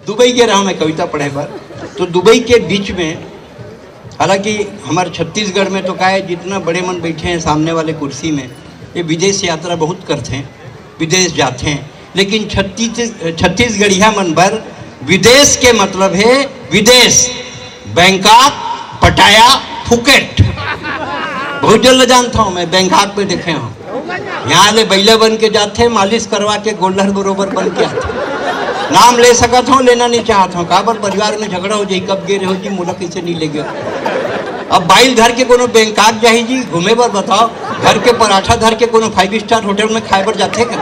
Dubai गया रहा मैं कविता पढ़े पर, तो दुबई के बीच में, हालांकि हमारे छत्तीसगढ़ में तो क्या है, जितना बड़े मन बैठे हैं सामने वाले कुर्सी में, ये विदेश यात्रा बहुत करते हैं, विदेश जाते हैं, लेकिन छत्तीसगढ़िया मन भर विदेश के मतलब है विदेश, बैंकॉक, पटाया, फुकेट। बहुत जल्द जानता हूँ मैं, बैंकॉक में देखे हूँ, यहाँ ले बैला बन के जाते, मालिश करवा के गोल्डर बरोबर बन के आते। नाम ले सकता हूँ, लेना नहीं चाहता हूँ, काबर परिवार में झगड़ा हो जाए, कब गे हो जी मोला कैसे नहीं ले गया। अब बाइल धर के कोनो बैंकॉक जाही जी घूमे बर, बताओ, घर के पराठा धर के कोनो 5 स्टार होटल में खाए बर जाते क्या?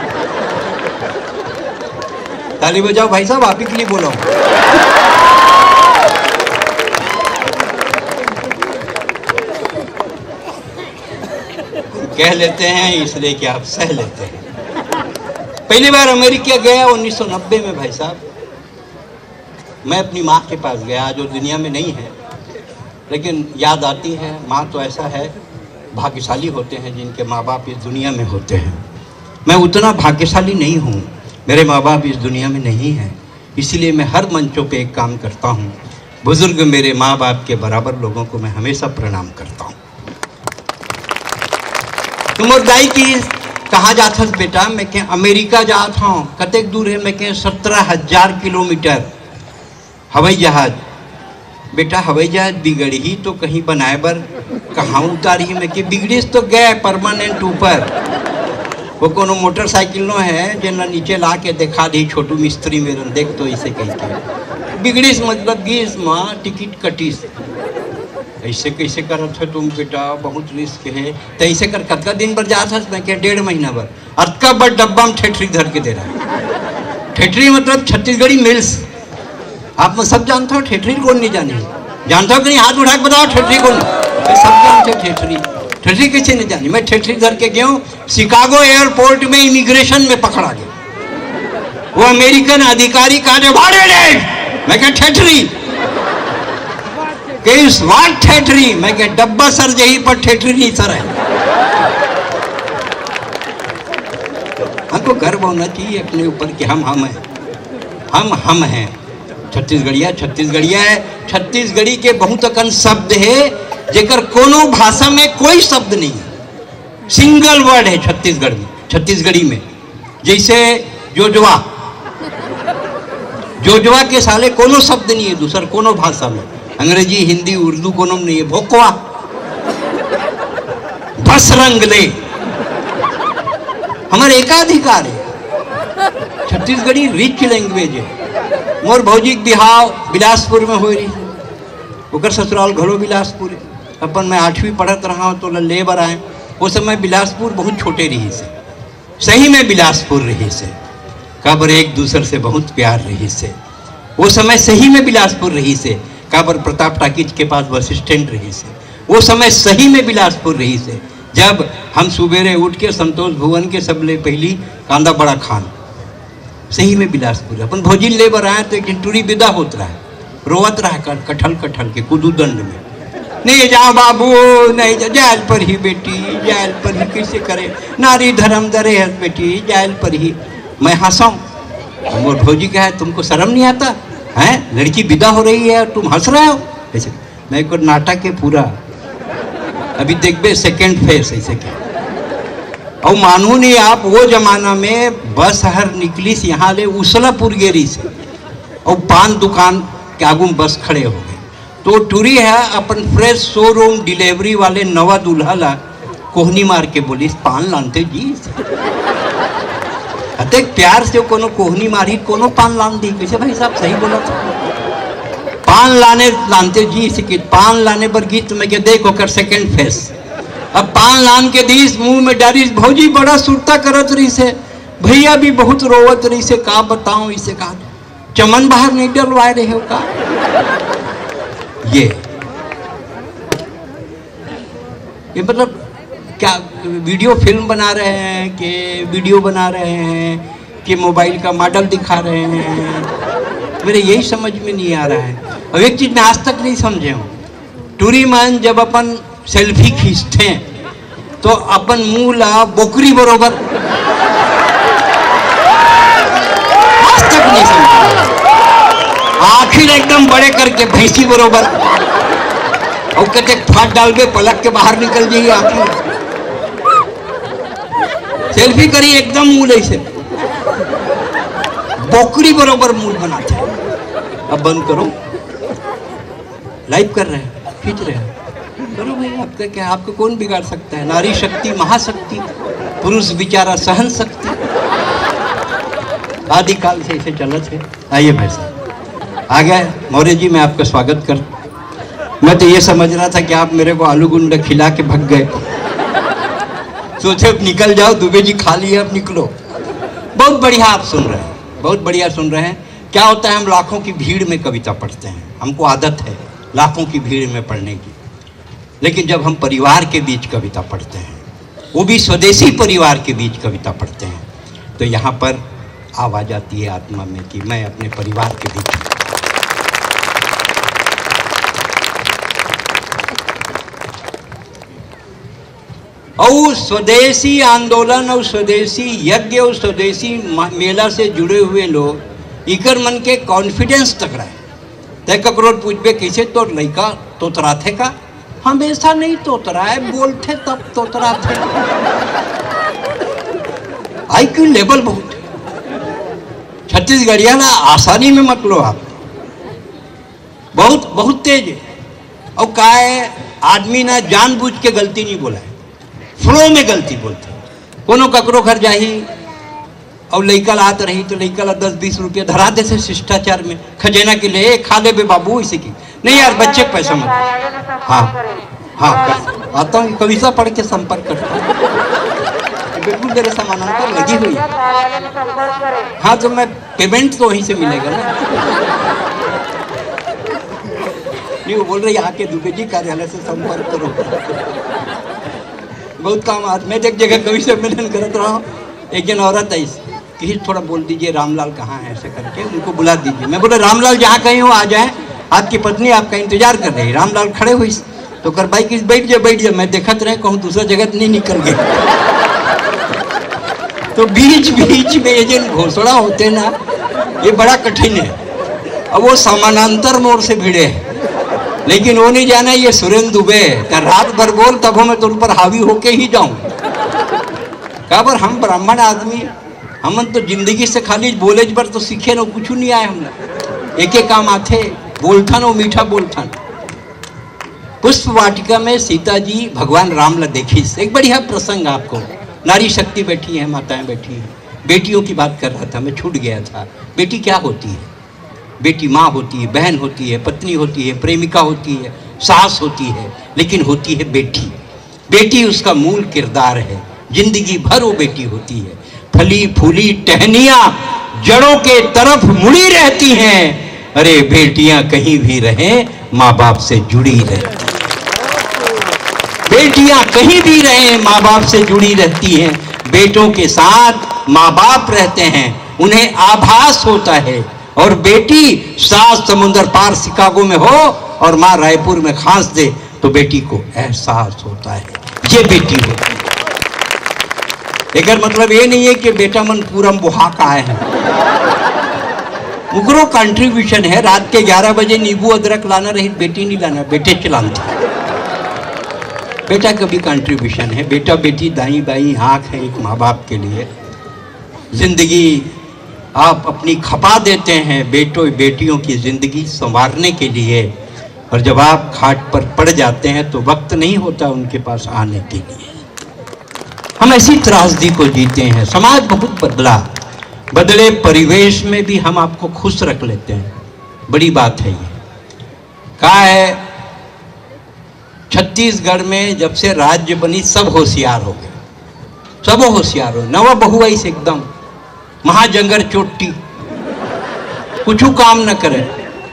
ताली बजाओ भाई साहब, आप ही के लिए बोलो। कह लेते हैं इसलिए कि आप सह लेते हैं। पहली बार अमेरिका गया 1990 में भाई साहब, मैं अपनी माँ के पास गया जो दुनिया में नहीं है, लेकिन याद आती है। माँ तो ऐसा है, भाग्यशाली होते हैं जिनके माँ बाप इस दुनिया में होते हैं। मैं उतना भाग्यशाली नहीं हूँ, मेरे माँ बाप इस दुनिया में नहीं हैं, इसलिए मैं हर मंचों पे एक काम करता हूँ, बुजुर्ग मेरे माँ बाप के बराबर लोगों को मैं हमेशा प्रणाम करता हूँ। तुम और दाई की कहाँ जाता बेटा? मैं क्या अमेरिका जाता हूँ। कतेक दूर है? मैं क्या 17,000 किलोमीटर हवाई जहाज। बेटा हवाई जहाज बिगड़ी तो कहीं बनाए बर कहाँ उतारी? मैं कि बिगड़ी तो गए परमानेंट ऊपर। वो कोनो मोटरसाइकिल नो है जिनला नीचे ला के दिखा दी छोटू मिस्त्री मेरन, देख तो इसे कह के बिगड़ीस मतलब गीस माँ टिकट कटीस। ऐसे कैसे करत है तुम बेटा? बहुत रिस्क है। तो ऐसे कर कतका दिन भर जात हस? मैं क्या 1.5 महीना भर। अतका बड़ डब्बा में ठेठरी धर के दे रहा है। ठेठरी मतलब छत्तीसगढ़ी मिल्स। आप सब जानते हो, ठेठरी कौन नहीं जाने? जानते हो कि नहीं? हाथ उठा के बताओ ठेठरी कौन? सब जानते हो ठेठरी। ठेठरी किसी नहीं जानी। मैं ठेठरी धर के गया हूँ, शिकागो एयरपोर्ट में इमिग्रेशन में पकड़ा गया। वो अमेरिकन अधिकारी कहा भाड़े ले। मैं क्या ठेठरी? वाट ठेठरी? मैं क्या डब्बा सर यही पर ठेठरी नहीं सर है। हमको गर्व होना चाहिए अपने ऊपर कि हम हैं, हम हैं छत्तीसगढ़िया। छत्तीसगढ़िया है, छत्तीसगढ़ी के बहुत अकन शब्द है जेकर कोनो भाषा में कोई शब्द नहीं है, सिंगल वर्ड है छत्तीसगढ़ में, छत्तीसगढ़ी में। जैसे जोजवा, जोजवा के साले कोनो शब्द नहीं है दूसर कोनो भाषा में, अंग्रेजी हिंदी उर्दू कोनो नहीं है। भोकवा, बस रंग ले, हमारे एकाधिकार है। छत्तीसगढ़ी रिच लैंग्वेज है। मोर भौजी बिहाव बिलासपुर में हो रही, ओकर ससुराल घरो बिलासपुर है। अपन मैं 8वीं पढ़त रहा हूँ तो लेबर आए, उस समय बिलासपुर बहुत छोटे रही से, सही में बिलासपुर रही से, काबर एक दूसरे से बहुत प्यार रही से। वो समय सही में बिलासपुर रही से, काबर प्रताप टाकीज के पास बस स्टैंड रही से। वो समय सही में बिलासपुर रही से, जब हम सुबेरे उठ के संतोष भुवन के सबले पहली कांदा बड़ा खान, सही में बिलासपुर। अपन भोजी लेबर आए तो एक टूरी विदा होत रहा है, रोवत रहा कठल कठल के कुदू दंड में, नहीं जाओ बाबू, नहीं जा, जाल पर ही बेटी, जाल पर ही कैसे करे, नारी धर्म दरे है बेटी, जाल पर ही। मैं हंसाऊं, और भौजी कहा है तुमको शर्म नहीं आता है? लड़की विदा हो रही है और तुम हंस रहे हो? ऐसे मैं को नाटक है पूरा, अभी देखबे सेकेंड फेस ऐसे क्या। और मानू नहीं आप, वो जमाना में बस हर निकली यहाँ ले उसलापुर गेरी से, और पान दुकान के आगू में बस खड़े हो गए। तो टूरी है अपन फ्रेश शोरूम डिलीवरी वाले नवा दूल्हा ला कोहनी मार के बोली पान लानते जी। अतः प्यार से कोनो कोहनी मारी, कोनो पान लान दी। कैसे भाई साहब सही बोला था? पान लाने लानते जी से कि पान लाने पर गीत में क्या देखो कर सेकेंड फेस। अब पान लान के दीस मुंह में डारी, भौजी बड़ा सुरता करत रही से, भैया भी बहुत रोवत रही से, का बताऊं इसे, कहा चमन बाहर नहीं डलवाए रहे हो का? ये मतलब क्या वीडियो फिल्म बना रहे हैं कि वीडियो बना रहे हैं कि मोबाइल का मॉडल दिखा रहे हैं? मेरे यही समझ में नहीं आ रहा है। और एक चीज मैं आज तक नहीं समझे हूँ, टूरी मैन जब अपन सेल्फी खींचते हैं तो अपन मुंह ला बोकरी बरोबर, आज तक नहीं समझे। आखिर एकदम बड़े करके भैंसी बरोबर, और कहते फाट डाल के पलक के बाहर निकल जाइए। आखिर सेल्फी करी एकदम मूल ऐसे बोकड़ी बरोबर मूल बनाते हैं। अब बंद करो, लाइव कर रहे हैं, खींच रहे हैं, करो भाई। आपका क्या, आपको कौन बिगाड़ सकता है। नारी शक्ति महाशक्ति, पुरुष विचारा सहन शक्ति, आदिकाल से इसे चलत है। आइए भाई साहब आ गए। मौर्य जी मैं आपका स्वागत कर, मैं तो ये समझ रहा था कि आप मेरे को आलू गुंडा खिला के भग गए, सोचे अब निकल जाओ, दुबे जी खा लिए अब निकलो। बहुत बढ़िया आप सुन रहे हैं, बहुत बढ़िया सुन रहे हैं। क्या होता है, हम लाखों की भीड़ में कविता पढ़ते हैं, हमको आदत है लाखों की भीड़ में पढ़ने की। लेकिन जब हम परिवार के बीच कविता पढ़ते हैं, वो भी स्वदेशी परिवार के बीच कविता पढ़ते हैं, तो यहाँ पर आवाज आती है आत्मा में कि मैं अपने परिवार के बीच। और स्वदेशी आंदोलन और स्वदेशी यज्ञ और स्वदेशी मेला से जुड़े हुए लोग इकर मन के कॉन्फिडेंस टकराए। तय ककरो पूछबे कैसे तो लड़का तोतरा थे का, हमेशा नहीं तोतरा है, बोलते तब तोतरा थे। आईक्यू लेवल बहुत छत्तीसगढ़िया ना आसानी में मत लो आप, बहुत बहुत तेज है। और का है, आदमी ना जानबूझ के गलती नहीं बोला है, फ्लो में गलती बोलते। कोनो ककरो घर जाही और लड़का लात रही तो लड़का ला 10-20 रुपया धरा दे से शिष्टाचार में खजाना के लिए, खा ले बे बाबू इसे की नहीं यार, बच्चे को पैसा मत। हाँ हाँ आता हूँ, कविता पढ़ के संपर्क करता हूँ, बिल्कुल मेरे समानांतर लगी हुई है। हाँ तो मैं पेमेंट तो वहीं से मिलेगा ना। नहीं वो बोल रही आके दुबे जी कार्यालय से संपर्क करो, बहुत काम आज। मैं एक जगह कवि सम्मेलन करत रहा हूँ, एक जन औरत आई कि थोड़ा बोल दीजिए रामलाल कहाँ है, ऐसे करके उनको बुला दीजिए। मैं बोला रामलाल जहाँ कहीं हो आ जाए, आपकी पत्नी आपका इंतजार कर रही। रामलाल खड़े हुई तो कर भाई कि बैठ जा। मैं देखत रहे कहूँ दूसरा जगह नहीं निकल गए। तो बीच बीच में ये जिन घोषणा होते ना, ये बड़ा कठिन है। अब वो समानांतर मोड़ से भिड़े हैं, लेकिन वो नहीं जाना ये सुरेंद्र दुबे तो रात भर बोल, तब मैं तुम पर हावी होके ही जाऊं। कहा पर हम ब्राह्मण आदमी, हम तो जिंदगी से खाली बोले पर तो सीखे ना, कुछ नहीं आए हमने। एक एक काम आते, बोलथन और मीठा बोलथन। पुष्प वाटिका में सीता जी भगवान राम ला देखी। एक बढ़िया प्रसंग आपको, नारी शक्ति बैठी है, माताएं बैठी हैं। बेटियों की बात कर रहा था मैं, छूट गया था। बेटी क्या होती है? बेटी माँ होती है, बहन होती है, पत्नी होती है, प्रेमिका होती है, सास होती है, लेकिन होती है बेटी। बेटी उसका मूल किरदार है, जिंदगी भर वो बेटी होती है। फली फूली टहनियां जड़ों के तरफ मुड़ी रहती हैं, अरे बेटियां कहीं भी रहें माँ बाप से जुड़ी रहती। बेटियां कहीं भी रहें माँ बाप से जुड़ी रहती हैं। बेटों के साथ माँ बाप रहते हैं, उन्हें आभास होता है। और बेटी सास समुद्र पार शिकागो में हो और माँ रायपुर में खांस दे तो बेटी को एहसास होता है, ये बेटी होती है। एकर मतलब ये नहीं है कि बेटा मन पूरा बुहा का आए हैं। उकरो कंट्रीब्यूशन है। रात के 11 बजे नींबू अदरक लाना रही, बेटी नहीं लाना, बेटे चलाते। बेटा का भी कंट्रीब्यूशन है। बेटा बेटी दाई बाई आँख है एक माँ बाप के लिए। जिंदगी आप अपनी खपा देते हैं बेटों बेटियों की जिंदगी संवारने के लिए, और जब आप खाट पर पड़ जाते हैं तो वक्त नहीं होता उनके पास आने के लिए। हम ऐसी त्रासदी को जीते हैं। समाज बहुत बदला, बदले परिवेश में भी हम आपको खुश रख लेते हैं, बड़ी बात है ये। कहा है छत्तीसगढ़ में जब से राज्य बनी सब होशियार हो गए, सब होशियार हो। नवा बहु आई से एकदम महाजंगर चोटी, कुछ काम न करे,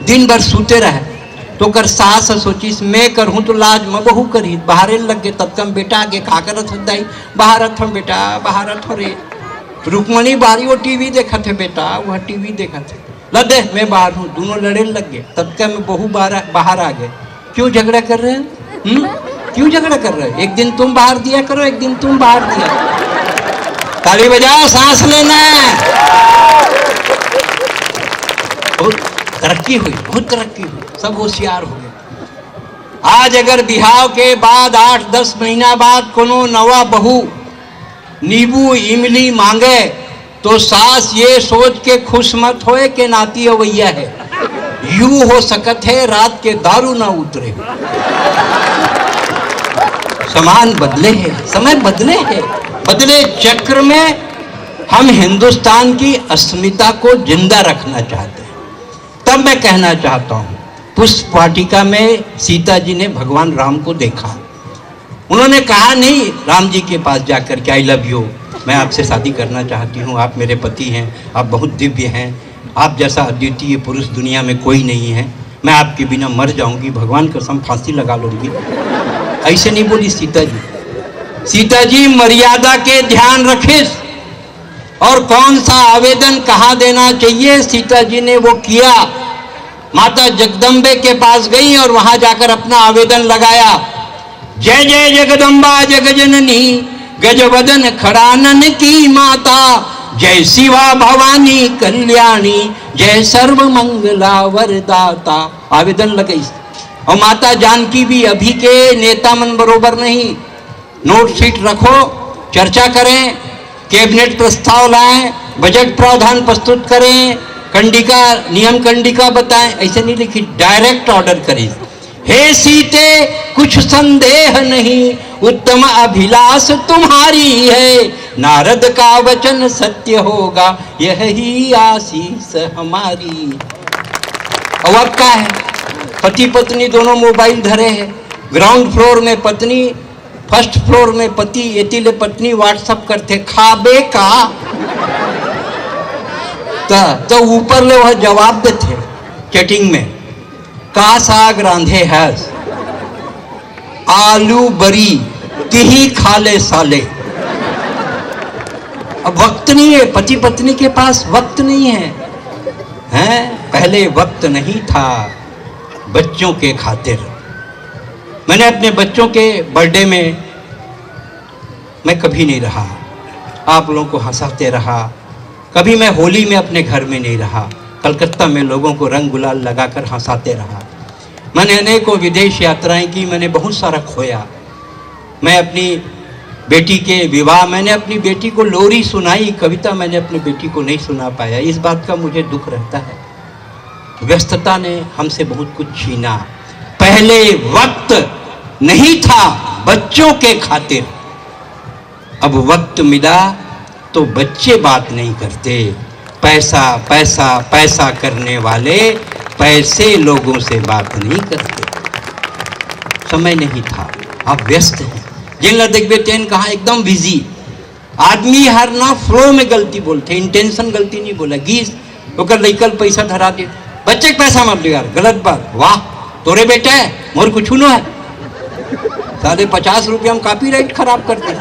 दिन भर सूते रहे। तो कर सास सोचिस मैं करहूँ तो लाज में बहू करी, बाहर लग गए। तब तक बेटा आगे खा करत दाई बाहरत हो बेटा, बाहरत हो रे। रुक्मणी बारी वो टीवी देखा थे बेटा, वह टीवी देखा थे। लदे मैं बाहर हूँ, दोनों लड़े लग गए। तब तक मैं बहू बाहर आ गए। क्यों झगड़ा कर रहे हैं? क्यों झगड़ा कर रहे हैं? एक दिन तुम बाहर दिया करो, एक दिन तुम बाहर दिया। ताली बजाओ, सांस लेना है। तरक्की हुई, बहुत तरक्की हुई, सब होशियार हो गए। आज अगर बिहाव के बाद 8-10 महीना बाद कोनो नवा बहू नींबू इमली मांगे तो सास ये सोच के खुश मत होए के नाती अवैया है, यूं हो सकत है रात के दारू ना उतरे। समान बदले हैं, समय बदले हैं, बदले चक्र में हम हिंदुस्तान की अस्मिता को जिंदा रखना चाहते हैं। तब मैं कहना चाहता हूं, पुष्प वाटिका में सीता जी ने भगवान राम को देखा। उन्होंने कहा नहीं राम जी के पास जाकर के आई लव यू, मैं आपसे शादी करना चाहती हूँ, आप मेरे पति हैं, आप बहुत दिव्य हैं, आप जैसा अद्वितीय पुरुष दुनिया में कोई नहीं है, मैं आपके बिना मर जाऊंगी, भगवान कसम फांसी लगा लूंगी। ऐसे नहीं बोली सीता जी। सीता जी मर्यादा के ध्यान रखे और कौन सा आवेदन कहाँ देना चाहिए सीता जी ने वो किया। माता जगदम्बे के पास गई और वहां जाकर अपना आवेदन लगाया। जय जय जगदम्बा जगजननी गजवदन खड़ानन की माता, जय शिवा भवानी कल्याणी, जय सर्व मंगला वरदाता। आवेदन लगाई। और माता जानकी भी अभी के नेता मन बरोबर नहीं, नोट शीट रखो, चर्चा करें, कैबिनेट प्रस्ताव लाएं, बजट प्रावधान प्रस्तुत करें, कंडिका नियम कंडिका बताएं, ऐसे नहीं लिखी, डायरेक्ट ऑर्डर करें। हे सीते कुछ संदेह नहीं, उत्तम अभिलाष तुम्हारी है, नारद का वचन सत्य होगा, यही आशीष हमारी। और अब क्या है, पति पत्नी दोनों मोबाइल धरे हैं, ग्राउंड फ्लोर में पत्नी, फर्स्ट फ्लोर में पति, एतिले पत्नी व्हाट्सअप करते खाबे का, तो ऊपर ले वह जवाब देते चैटिंग में, का साग रांधे है, आलू बरी तिही खाले साले। अब वक्त नहीं है, पति पत्नी के पास वक्त नहीं है, हैं? पहले वक्त नहीं था बच्चों के खातिर। मैंने अपने बच्चों के बर्थडे में मैं कभी नहीं रहा, आप लोगों को हंसाते रहा। कभी मैं होली में अपने घर में नहीं रहा, कलकत्ता में लोगों को रंग गुलाल लगाकर हंसाते रहा। मैंने अनेकों विदेश यात्राएं की, मैंने बहुत सारा खोया। मैं अपनी बेटी के विवाह, मैंने अपनी बेटी को लोरी सुनाई, कविता मैंने अपनी बेटी को नहीं सुना पाया। इस बात का मुझे दुख रहता है। व्यस्तता ने हमसे बहुत कुछ छीना। पहले वक्त नहीं था बच्चों के खातिर, अब वक्त मिला तो बच्चे बात नहीं करते। पैसा पैसा पैसा करने वाले पैसे लोगों से बात नहीं करते। समय नहीं था, आप व्यस्त हैं। जिन देखबे तेन कहा एकदम बिजी आदमी हर ना फ्लो में गलती बोलते, इंटेंशन गलती नहीं बोला। गीस ओकर लइकल पैसा धरा दे, बच्चे के पैसा मत यार, गलत बात। वाह तोरे बेटा है, मोर कुछ न है, साढ़े 50 रुपये हम कॉपी राइट खराब करते,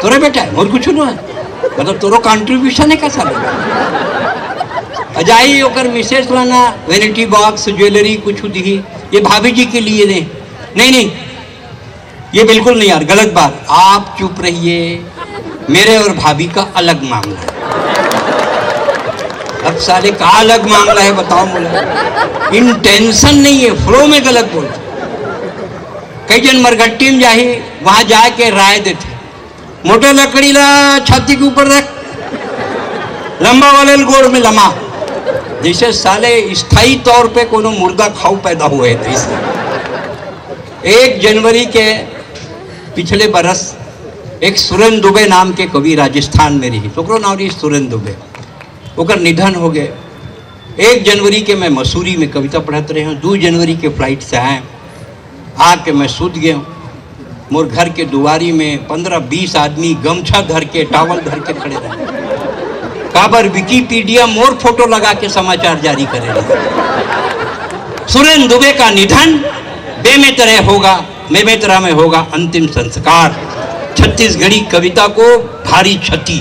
तोरे बेटा है, मोर कुछ न है, मतलब तोरो कंट्रीब्यूशन है कैसा अजाई ओकर मिसेस लाना वैनिटी बॉक्स ज्वेलरी कुछ दी, ये भाभी जी के लिए नहीं, नहीं नहीं ये बिल्कुल नहीं यार, गलत बात। आप चुप रहिए, मेरे और भाभी का अलग मामला है। अब साले का अलग मामला है बताओ मुझे, इंटेंशन नहीं है, फ्लो में गलत बोलते। कई जन मरघट्टी में जाही, वहां जाके राय देते, मोटे लकड़ी ला छाती के ऊपर रख, लंबा वाले गोड़ में लमा, जैसे साले स्थायी तौर पे कोनो मुर्दा खाऊ पैदा हुए थे। 1 जनवरी के पिछले बरस एक सुरेंद्र दुबे नाम के कवि राजस्थान में रही, तो नाम रही सुरेंद्र दुबे, ओकर निधन हो गए। 1 जनवरी के मैं मसूरी में कविता पढ़ते रहे हूँ, 2 जनवरी के फ्लाइट से आए, आके मैं सूत गया हूँ। मोर घर के दुआरी में 15-20 आदमी गमछा धर के टावल धर के खड़े रहे, काबर विकिपीडिया मोर फोटो लगा के समाचार जारी करे रहे। सुरेंद्र दुबे का निधन, बेमेतरह होगा, बेमेतरा में होगा अंतिम संस्कार। छत्तीसगढ़ी कविता को भारी क्षति।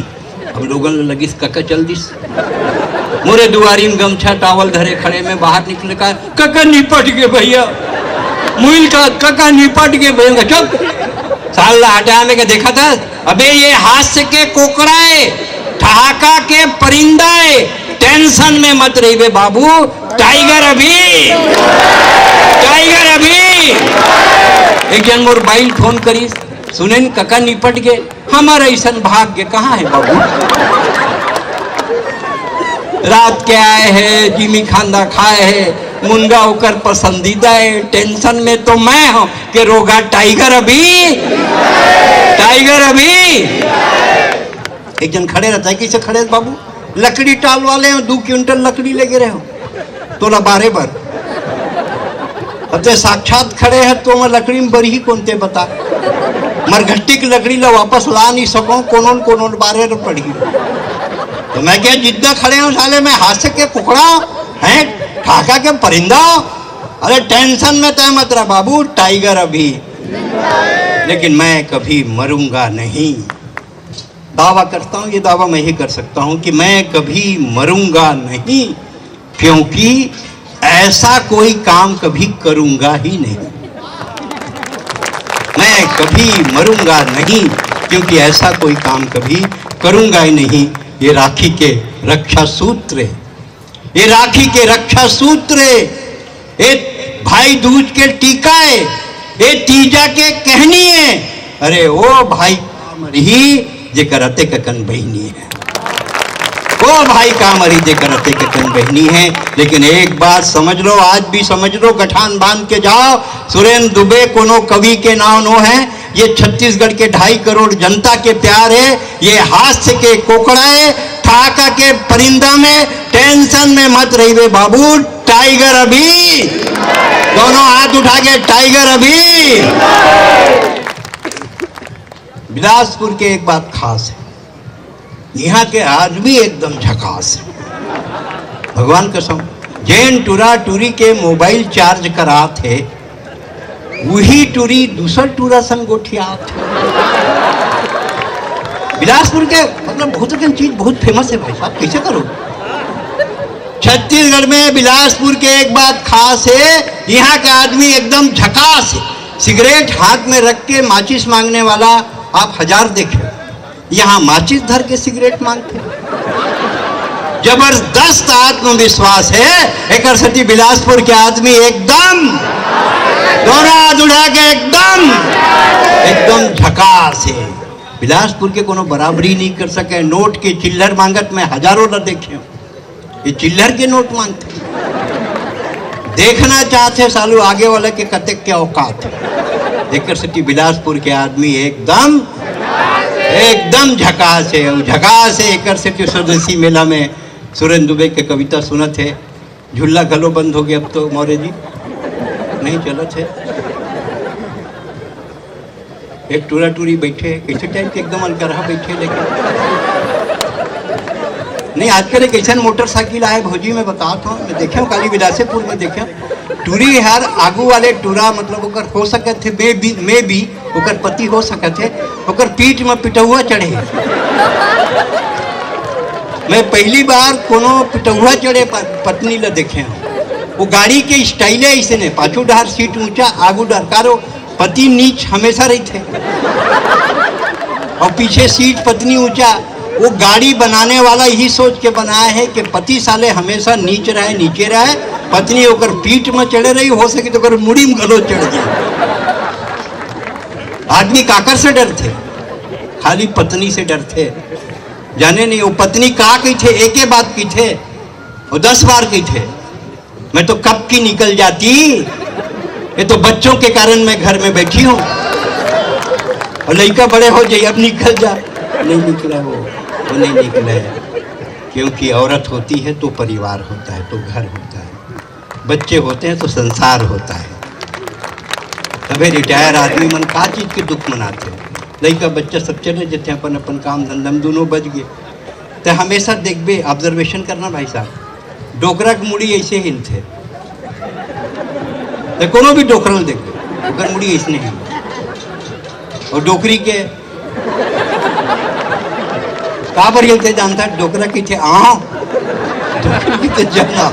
अब लोगों ने लगी कक्का चल दिस, मोरे दुआरी में गमछा टावल धरे खड़े में बाहर निकले का कक्का निपट गए भैया, मुइल का कक्का निपट गए भैया। चुप साल हटा में देखा था, अबे ये हास्य के कोकराए, ठहाका के परिंदाए, टेंशन में मत रहिए बाबू, टाइगर अभी, टाइगर अभी। एक जन मोर मोबाइल फोन करी, सुने कका निपट गए, हमारा ऐसा भाग्य कहाँ है बाबू। रात के आए है, जिमी खांदा खाए है, मुनगा होकर पसंदीदा है, टेंशन में तो मैं हूं कि रोगा टाइगर अभी, टाइगर अभी। एक जन खड़े रहता है, कैसे खड़े बाबू, लकड़ी टाल वाले हो, 2 क्विंटल लकड़ी लेके रहे हो, तोला 12 बार अते साक्षात खड़े हैं तो मैं लकड़ी में बरी ही कोनते बता, मरघट्टी की लकड़ी ला वापस ला नहीं सको, कोनों कोनों 12 पड़ी। तो मैं क्या जिद्दा खड़े हूँ साले, मैं हाथ के कुकड़ा है, ठाका के परिंदा। अरे टेंशन में तय मत रहा बाबू, टाइगर अभी, लेकिन मैं कभी मरूंगा नहीं। दावा करता हूँ, ये दावा मैं ही कर सकता हूँ कि मैं कभी मरूंगा नहीं, क्योंकि ऐसा कोई काम कभी करूंगा ही नहीं। मैं कभी मरूंगा नहीं, क्योंकि ऐसा कोई काम कभी करूंगा ही नहीं। ये राखी के रक्षा सूत्र, ये राखी के रक्षा सूत्र, ये भाई दूज के टीका है, ये तीजा के कहनी है। अरे ओ भाई मरी जे करते ककन बहनी है, ओ भाई का मरी जे करते ककन बहनी है। लेकिन एक बात समझ लो, आज भी समझ लो, गठान बांध के जाओ, सुरेंद्र दुबे कोनो कवि के नाम नो है, ये छत्तीसगढ़ के 2.5 करोड़ जनता के प्यार है, ये हास्य के कोकड़ा है, ठाका के परिंदा में। टेंशन में मत रहिए बाबू, टाइगर अभी, दोनों हाथ उठा के टाइगर अभी। बिलासपुर के एक बात खास है, यहाँ के आदमी एकदम झकास है, भगवान कसम। जैन टूरा टूरी के मोबाइल चार्ज करा थे, वही टूरी दूसर टूरा संग गोठिया थे। बिलासपुर के मतलब बहुत चीज बहुत फेमस है भाई साहब, कैसे करो। छत्तीसगढ़ में बिलासपुर के एक बात खास है, यहाँ का आदमी एकदम झकास है। सिगरेट हाथ में रख के माचिस मांगने वाला आप 1000 देखे, यहाँ माचिस धर के सिगरेट मांगते। जबरदस्त आत्मविश्वास है, एक सती बिलासपुर के आदमी एकदम दोनों हाथ उठा के एकदम झकास है। बिलासपुर के कोनो बराबरी नहीं कर सके। नोट के चिल्लर मांगत में हजारों न देखे, ये चिल्लर के नोट मांगते। देखना चाहते सालू आगे वाले के कतेक के औकात है। देखकर सटी बिलासपुर के आदमी एकदम झकास है, झकास है। एक सटी स्वदेशी मेला में सुरेंद्र दुबे के कविता सुनत है। झूला गलो बंद हो गया अब तो मौर्य जी नहीं चलत है। एक टूरा टूरी बैठे, कैसे टाइप के एकदम अलगरहा बैठे, लेकिन नहीं आजकल एक ऐसा मोटरसाइकिल आए भौजी में बताता हूँ, मैं देखे काली बिलासपुर में देखे टूरी यार आगू वाले टूरा मतलब ओकर हो सके थे मे भी ओकर पति हो सके थे, ओकर पीठ में पिटौआ चढ़े। मैं पहली बार कोनो पिटौआ चढ़े पत्नी ला देखे हूँ। वो गाड़ी के स्टाइले ऐसे ने, पाछू डार सीट ऊंचा, आगू डार कारो पति नीच हमेशा रही थे और पीछे सीट पत्नी ऊंचा। वो गाड़ी बनाने वाला यही सोच के बनाया है कि पति साले हमेशा नीचे रहे, पत्नी होकर पीठ में चढ़े रही, हो सके तो कर मुड़ी में गलो चढ़ जाए। आदमी काकर से डरते, खाली पत्नी से डरते। जाने नहीं वो पत्नी का की थे, एक ही बात की थे, वो 10 बार की थे। मैं तो कब की निकल जाती, ये तो बच्चों के कारण मैं घर में बैठी हूँ और लड़का बड़े हो जाए अब निकल जा। नहीं निकला वो नहीं निकला है, क्योंकि औरत होती है तो परिवार होता है, तो घर होता है, बच्चे होते हैं तो संसार होता है। तभी रिटायर आदमी मन का चीज के दुख मनाते हैं। लड़का बच्चा सब चले जाते हैं अपन काम धंधा में, दोनों बच गए। तो हमेशा देखबे, ऑब्जर्वेशन करना भाई साहब, डोकरा की मुड़ी ऐसे हिलते, तो कोनो भी डोकरा देखबे ओकर मुड़ी ऐसे नहीं, और डोकरी के का पर हिलते जानता है, डोकरा की थे तो जाना